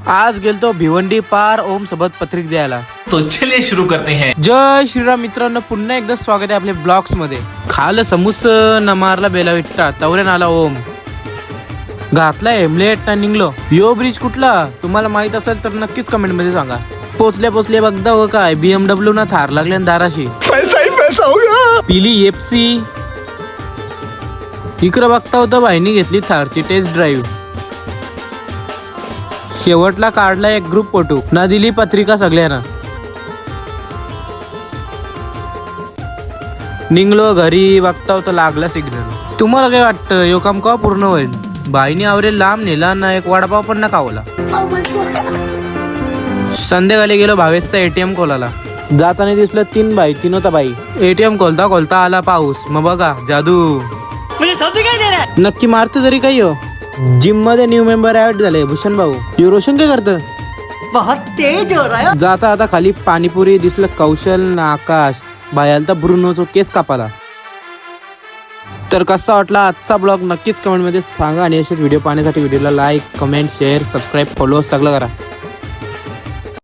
आज गेलतो भिवंडी पार ओम सोबत पत्रिक द्यायला. तो चलिए शुरू करते हैं. जय श्रीराम मित्रांनो, पुन्हा एकदा स्वागत आहे आपल्या ब्लॉग्स मध्ये. खाल समूस न मारला बेला विट्टा तवरे नाला ओम घातला हेमलेट ना निघलो. यो ब्रिज कुठला तुम्हाला माहित असेल तर नक्कीच कमेंट मध्ये सांगा. पोचले बघता हो काय BMW ना थार लागले दाराशी. पैसा ही पैसा होगा. पिली एफसी इकडं बघता होतं भाईनी घेतली थारची टेस्ट ड्राईव्ह. शेवटला काढला एक ग्रुप फोटो ना दिली पत्रिका सगळ्यांना. निघलो घरी बघता होतं लागला सिग्नल. तुम्हाला काय वाटतं यो काम का पूर्ण होईल? बाईनी आवरे लांब नेला ना एक वडापाव पण ना खावला. संध्याकाळी गेलो भावेशचा ATM खोलाला. जाताना दिसलं तीन होता बाई. ATM खोलता आला पाऊस. मग बघा जादू नक्की मारतं तरी काही हो. जिम मध्ये न्यू मेंबर ऍड झाले भूषण भाऊ. यो रोशन काय करतं? बहुत तेज हो रहा है. जाता आता खाली पाणीपुरी दिसलं कौशल ना आकाश. बायाला तर ब्रुनोचा केस कापाला. तर कसा वाटला आजचा ब्लॉग नक्कीच कमेंट मध्ये सांगा आणि असेच व्हिडिओ पाहण्यासाठी व्हिडिओला like comment share subscribe follow सगळं करा.